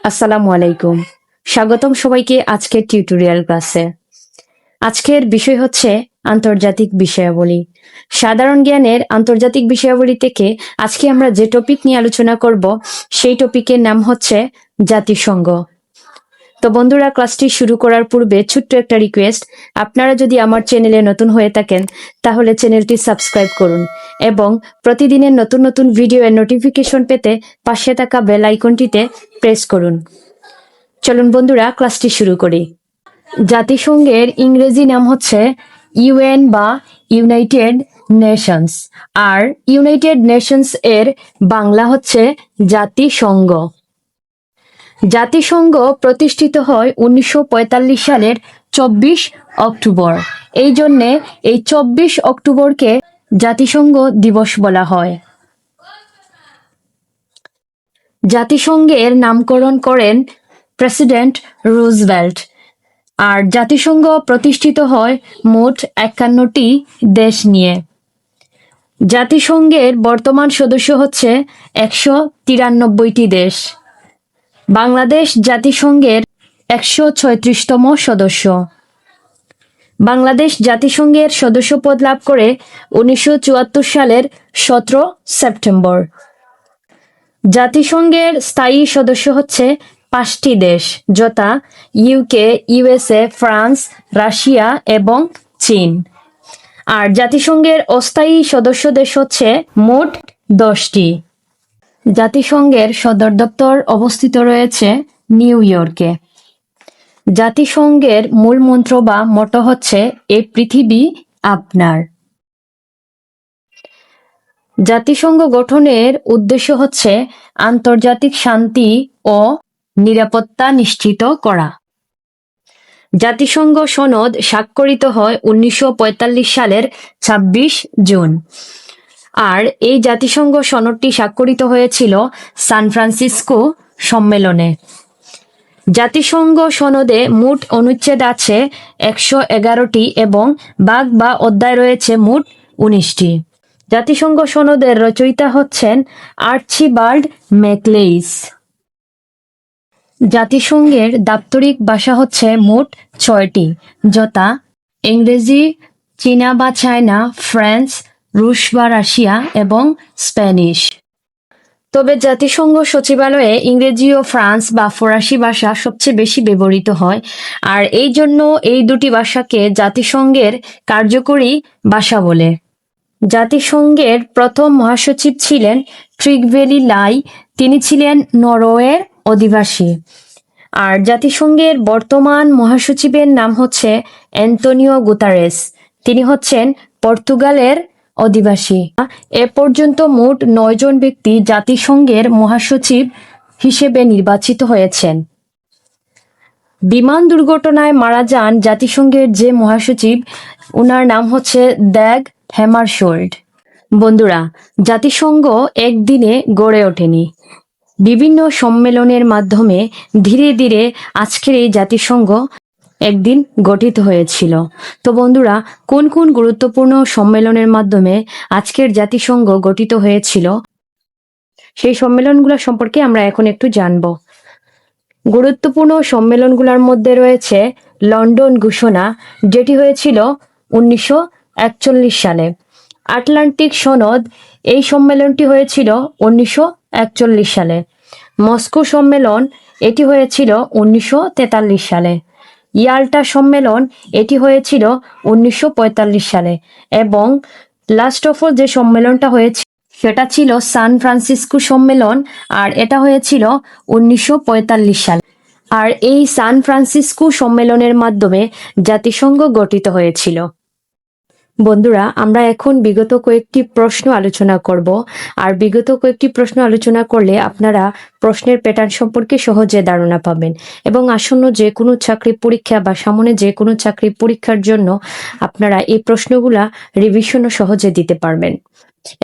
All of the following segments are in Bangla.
আসসালামু আলাইকুম। স্বাগতম সবাইকে আজকের টিউটোরিয়াল ক্লাসে। আজকের বিষয় হচ্ছে আন্তর্জাতিক বিষয়াবলী। সাধারণ জ্ঞানের আন্তর্জাতিক বিষয়াবলী থেকে আজকে আমরা যে টপিক নিয়ে আলোচনা করব সেই টপিকের নাম হচ্ছে জাতিসংঘ। তো বন্ধুরা, ক্লাসটি শুরু করার পূর্বে ছোট্ট একটা রিকোয়েস্ট, আপনারা যদি আমার চ্যানেলে নতুন হয়ে থাকেন তাহলে চ্যানেলটি সাবস্ক্রাইব করুন এবং প্রতিদিনের নতুন নতুন ভিডিওর নোটিফিকেশন পেতে পাশে থাকা বেল আইকনটিতে প্রেস করুন। চলুন বন্ধুরা, ক্লাসটি শুরু করি। জাতিসংঘের ইংরেজি নাম হচ্ছে ইউএন বা ইউনাইটেড নেশনস, আর ইউনাইটেড নেশনস এর বাংলা হচ্ছে জাতিসংঘ। জাতিসংঘ প্রতিষ্ঠিত হয় 1945 সালের 24 অক্টোবর। এই জন্যে এই 24 অক্টোবরকে জাতিসংঘ দিবস বলা হয়। জাতিসংঘের নামকরণ করেন প্রেসিডেন্ট রুজভেল্ট। আর জাতিসংঘ প্রতিষ্ঠিত হয় মোট 51টি দেশ নিয়ে। জাতিসংঘের বর্তমান সদস্য হচ্ছে 193টি দেশ। বাংলাদেশ জাতিসংঘের 136তম সদস্য। বাংলাদেশ জাতিসংঘের সদস্যপদ লাভ করে 1974 সালের 17 সেপ্টেম্বর। জাতিসংঘের স্থায়ী সদস্য হচ্ছে 5টি দেশ, যথা ইউকে, ইউএসএ, ফ্রান্স, রাশিয়া এবং চীন। আর জাতিসংঘের অস্থায়ী সদস্য দেশ হচ্ছে মোট 10টি। জাতিসংঘের সদর দপ্তর অবস্থিত রয়েছে নিউ ইয়র্কে। জাতিসংঘের মূল মন্ত্র বা মটো হচ্ছে এই পৃথিবী আপনার। জাতিসংঘ গঠনের উদ্দেশ্য হচ্ছে আন্তর্জাতিক শান্তি ও নিরাপত্তা নিশ্চিত করা। জাতিসংঘ সনদ স্বাক্ষরিত হয় 1945 সালের 26 জুন। আর এই জাতিসংঘ সনদটি স্বাক্ষরিত হয়েছিল সান ফ্রান্সিসকো সম্মেলনে। জাতিসংঘ সনদে মোট অনুচ্ছেদ আছে 111টি এবং ভাগ বা অধ্যায় রয়েছে মোট 19টি। জাতিসংঘ সনদের রচয়িতা হচ্ছেন আর্চিবাল্ড ম্যাকলেইস। জাতিসংঘের দাপ্তরিক ভাষা হচ্ছে মোট 6টি, যথা ইংরেজি, চীনা বা চায়না, ফ্রান্স, রুশ বা রাশিয়া এবং স্প্যানিশ। তবে জাতিসংঘ সচিবালয়ে ইংরেজি ও ফ্রান্স বা ফরাসি ভাষা সবচেয়ে বেশি ব্যবহৃত হয়, আর এই জন্য এই দুটি ভাষাকে জাতিসংঘের কার্যকরী ভাষা বলে। জাতিসংঘের প্রথম মহাসচিব ছিলেন ট্রিগভেলি লাই। তিনি ছিলেন নরওয়ের অধিবাসী। আর জাতিসংঘের বর্তমান মহাসচিবের নাম হচ্ছে অ্যান্টোনিও গুতারেস। তিনি হচ্ছেন পর্তুগালের অধিবাসী। এ পর্যন্ত মোট 9 জন ব্যক্তি জাতিসংঘের মহাসচিব হিসেবে নির্বাচিত হয়েছেন। বিমান দুর্ঘটনায় মারা যান জাতিসংঘের যে মহাসচিব, ওনার নাম হচ্ছে ড্যাগ হ্যামারশোল্ড। বন্ধুরা, জাতিসংঘ একদিনে গড়ে ওঠেনি। বিভিন্ন সম্মেলনের মাধ্যমে ধীরে ধীরে আজকের এই জাতিসংঘ একদিন গঠিত হয়েছিল। তো বন্ধুরা, কোন কোন গুরুত্বপূর্ণ সম্মেলনের মাধ্যমে আজকের জাতিসংঘ গঠিত হয়েছিল সেই সম্মেলনগুলো সম্পর্কে আমরা এখন একটু জানব। গুরুত্বপূর্ণ সম্মেলনগুলোর মধ্যে রয়েছে লন্ডন ঘোষণা, যেটি হয়েছিল 1941 সালে। আটলান্টিক সনদ, এই সম্মেলনটি হয়েছিল 1941 সালে। মস্কো সম্মেলন, এটি হয়েছিল 1943 সালে। ইয়াল্টা সম্মেলন, এটি হয়েছিল 1945 সালে। এবং লাস্ট অফ অল যে সম্মেলনটা হয়েছিল সেটা ছিল সান ফ্রান্সিসকো সম্মেলন, আর এটা হয়েছিল 1945 সালে। আর এই সান ফ্রান্সিসকো সম্মেলনের মাধ্যমে জাতিসংঘ গঠিত হয়েছিল। বন্ধুরা, আমরা এখন বিগত কয়েকটি প্রশ্ন আলোচনা করব। আর বিগত কয়েকটি প্রশ্ন আলোচনা করলে আপনারা প্রশ্নের প্যাটার্ন সম্পর্কে সহজে ধারণা পাবেন এবং আসন্ন যে কোনো চাকরি পরীক্ষা বা সামনে যে কোনো চাকরি পরীক্ষার জন্য আপনারা এই প্রশ্নগুলা রিভিশনও সহজে দিতে পারবেন।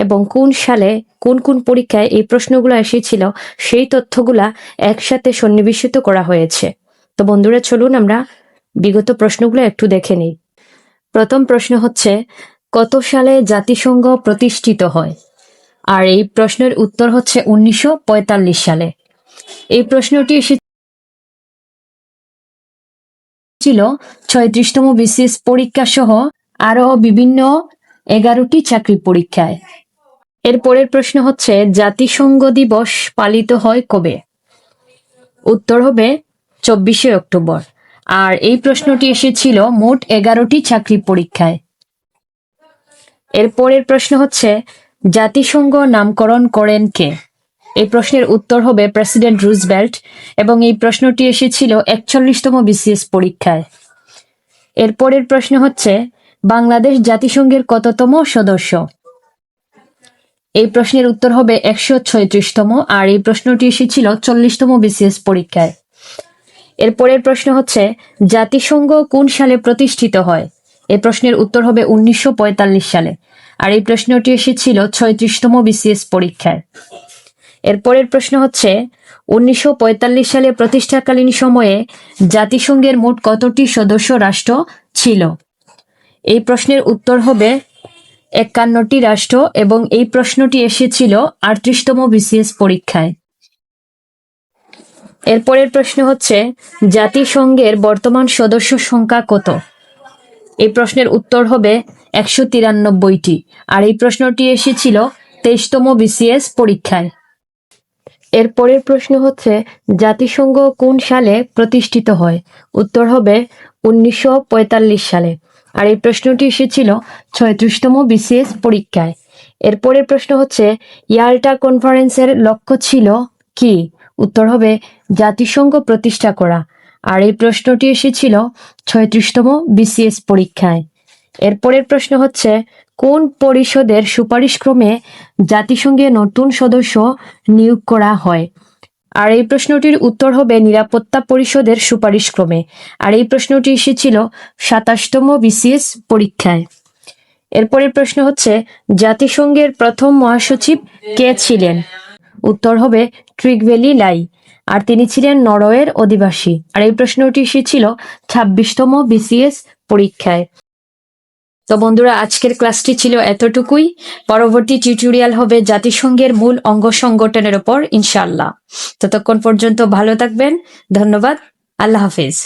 এবং কোন সালে কোন কোন পরীক্ষায় এই প্রশ্নগুলো এসেছিল সেই তথ্যগুলা একসাথে সন্নিবেশিত করা হয়েছে। তো বন্ধুরা, চলুন আমরা বিগত প্রশ্নগুলো একটু দেখে নিই। প্রথম প্রশ্ন হচ্ছে, কত সালে জাতিসংঘ প্রতিষ্ঠিত হয়? আর এই প্রশ্নের উত্তর হচ্ছে 1945 সালে। এই প্রশ্নটি ছিল ৩৬তম বিসিএস পরীক্ষা সহ আরো বিভিন্ন 11টি চাকরি পরীক্ষায়। এর পরের প্রশ্ন হচ্ছে জাতিসংঘ দিবস পালিত হয় কবে? উত্তর হবে ২৪শে অক্টোবর। আর এই প্রশ্নটি এসেছিল মোট 11টি চাকরি পরীক্ষায়। এর পরের প্রশ্ন হচ্ছে জাতিসংঘ নামকরণ করেন কে? এই প্রশ্নের উত্তর হবে প্রেসিডেন্ট রুজভেল্ট এবং এই প্রশ্নটি এসেছিল ৪১তম বিসিএস পরীক্ষায়। এর পরের প্রশ্ন হচ্ছে বাংলাদেশ জাতিসংঘের কততম সদস্য? এই প্রশ্নের উত্তর হবে ১৩৬তম আর এই প্রশ্নটি এসেছিল ৪০তম বিসিএস পরীক্ষায়। এর পরের প্রশ্ন হচ্ছে জাতিসংঘ কোন সালে প্রতিষ্ঠিত হয়? এই প্রশ্নের উত্তর হবে ১৯৪৫ সালে আর এই প্রশ্নটি এসেছিল ৩৬তম বিসিএস পরীক্ষায়। এর পরের প্রশ্ন হচ্ছে ১৯৪৫ সালে প্রতিষ্ঠাকালীন সময়ে জাতিসংঘের মোট কতটি সদস্য রাষ্ট্র ছিল? এই প্রশ্নের উত্তর হবে ৫১টি রাষ্ট্র এবং এই প্রশ্নটি এসেছিল ৩৮তম বিসিএস পরীক্ষায়। এরপরের প্রশ্ন হচ্ছে জাতিসংঘের বর্তমান সদস্য সংখ্যা কত? এই প্রশ্নের উত্তর হবে ১৯৩টি আর এই প্রশ্নটি এসেছিল ২৩তম বিসিএস পরীক্ষায়। এরপরের প্রশ্ন হচ্ছে জাতিসংঘ কোন সালে প্রতিষ্ঠিত হয়? উত্তর হবে ১৯৪৫ সালে আর এই প্রশ্নটি এসেছিল ৩৬তম বিসিএস পরীক্ষায়। এরপরের প্রশ্ন হচ্ছে ইয়াল্টা কনফারেন্সের লক্ষ্য ছিল কি? উত্তর হবে জাতিসংঘ প্রতিষ্ঠা করা আর এই প্রশ্নটি এসেছিল ৩৬তম বিসিএস পরীক্ষায়। এরপরের প্রশ্ন হচ্ছে কোন পরিষদের সুপারিশক্রমে জাতিসংঘে নতুন সদস্য নিয়োগ করা হয়? আর এই প্রশ্নটির উত্তর হবে নিরাপত্তা পরিষদের সুপারিশক্রমে আর এই প্রশ্নটি এসেছিল ২৭তম বিসিএস পরীক্ষায়। এরপরের প্রশ্ন হচ্ছে জাতিসংঘের প্রথম মহাসচিব কে ছিলেন? উত্তর হবে ট্রিগভ্যালি লাই আর তিনি ছিলেন নরওয়ের অধিবাসী আর এই প্রশ্নটি এসেছিল ২৬তম বিসিএস পরীক্ষায়। তো বন্ধুরা আজকের ক্লাসটি ছিল এতটুকুই। পরবর্তী টিউটোরিয়াল হবে জাতিসংঘের মূল অঙ্গ সংগঠনের ওপর ইনশাআল্লাহ। ততক্ষণ পর্যন্ত ভালো থাকবেন। ধন্যবাদ। আল্লাহ হাফেজ।